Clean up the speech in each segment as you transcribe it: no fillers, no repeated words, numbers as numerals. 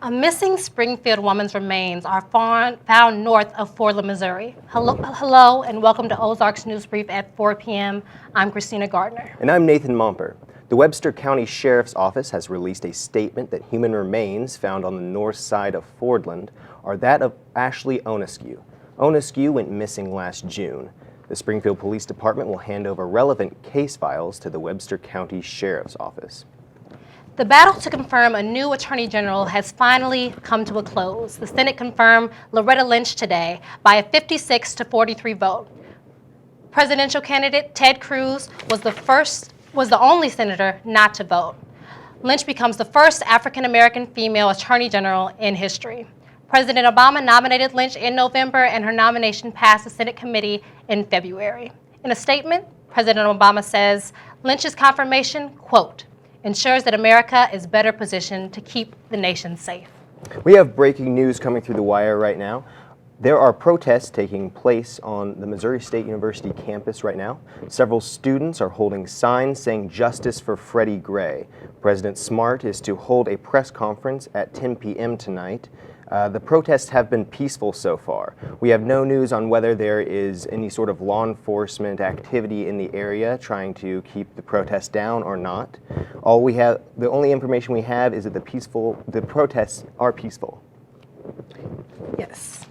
A missing Springfield woman's remains are found north of Fordland, Missouri. Hello, and welcome to Ozarks News Brief at 4 p.m. I'm Christina Gardner. And I'm Nathan Momper. The Webster County Sheriff's Office has released a statement that human remains found on the north side of Fordland are that of Ashley Onescu. Onescu went missing last June. The Springfield Police Department will hand over relevant case files to the Webster County Sheriff's Office. The battle to confirm a new Attorney General has finally come to a close. The Senate confirmed Loretta Lynch today by a 56-43 vote. Presidential candidate Ted Cruz was the only senator not to vote. Lynch becomes the first African-American female Attorney General in history. President Obama nominated Lynch in November, and her nomination passed the Senate committee in February. In a statement, President Obama says Lynch's confirmation, quote, ensures that America is better positioned to keep the nation safe. We have breaking news coming through the wire right now. There are protests taking place on the Missouri State University campus right now. Several students are holding signs saying justice for Freddie Gray. President Smart is to hold a press conference at 10 p.m. tonight. The protests have been peaceful so far. We have no news on whether there is any sort of law enforcement activity in the area trying to keep the protests down or not. The only information we have is that the protests are peaceful. Yes.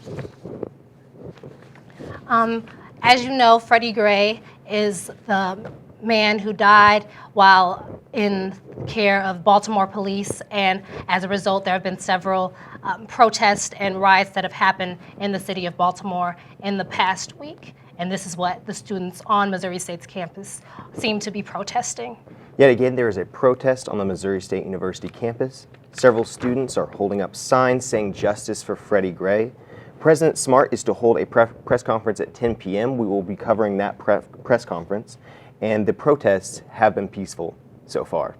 As you know, Freddie Gray is the man who died while in care of Baltimore police, and as a result there have been several protests and riots that have happened in the city of Baltimore in the past week, and this is what the students on Missouri State's campus seem to be protesting. Yet again, there is a protest on the Missouri State University campus. Several students are holding up signs saying justice for Freddie Gray. President Smart is to hold a press conference at 10 p.m. We will be covering that press conference, and the protests have been peaceful so far.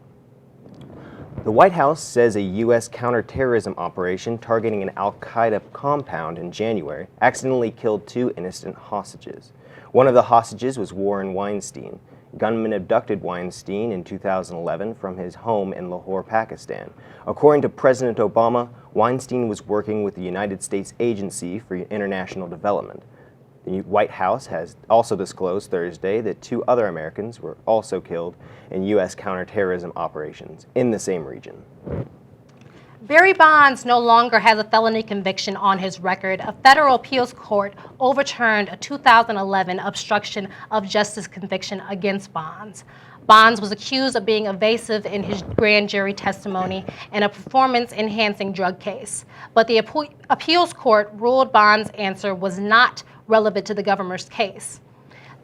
The White House says a U.S. counterterrorism operation targeting an al-Qaeda compound in January accidentally killed 2 innocent hostages. One of the hostages was Warren Weinstein. Gunmen abducted Weinstein in 2011 from his home in Lahore, Pakistan. According to President Obama, Weinstein was working with the United States Agency for International Development. The White House has also disclosed Thursday that 2 other Americans were also killed in U.S. counterterrorism operations in the same region. Barry Bonds no longer has a felony conviction on his record. A federal appeals court overturned a 2011 obstruction of justice conviction against Bonds. Bonds was accused of being evasive in his grand jury testimony in a performance-enhancing drug case. But the appeals court ruled Bonds' answer was not relevant to the government's case.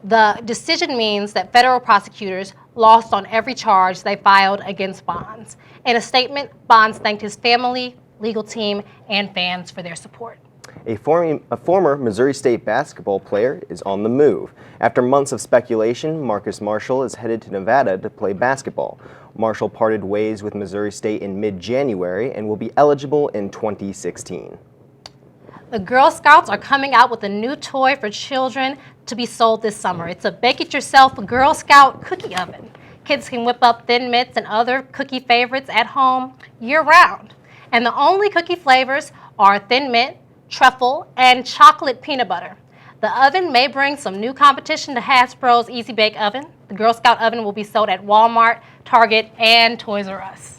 The decision means that federal prosecutors lost on every charge they filed against Bonds. In a statement, Bonds thanked his family, legal team, and fans for their support. A former Missouri State basketball player is on the move. After months of speculation, Marcus Marshall is headed to Nevada to play basketball. Marshall parted ways with Missouri State in mid-January and will be eligible in 2016. The Girl Scouts are coming out with a new toy for children to be sold this summer. It's a bake-it-yourself Girl Scout cookie oven. Kids can whip up Thin Mints and other cookie favorites at home year-round. And the only cookie flavors are Thin Mint, truffle, and chocolate peanut butter. The oven may bring some new competition to Hasbro's Easy Bake Oven. The Girl Scout oven will be sold at Walmart, Target, and Toys R Us.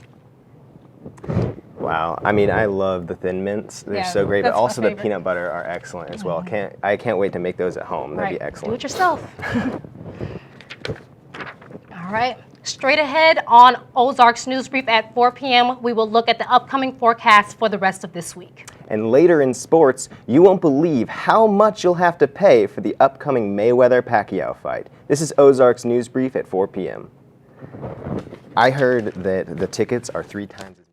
Wow, I mean, I love the Thin Mints. They're so great, but also the peanut butter are excellent as well. I can't wait to make those at home. That'd be excellent. Do it yourself. All right. Straight ahead on Ozarks News Brief at 4 p.m., we will look at the upcoming forecast for the rest of this week. And later in sports, you won't believe how much you'll have to pay for the upcoming Mayweather-Pacquiao fight. This is Ozarks News Brief at 4 p.m. I heard that the tickets are 3 times as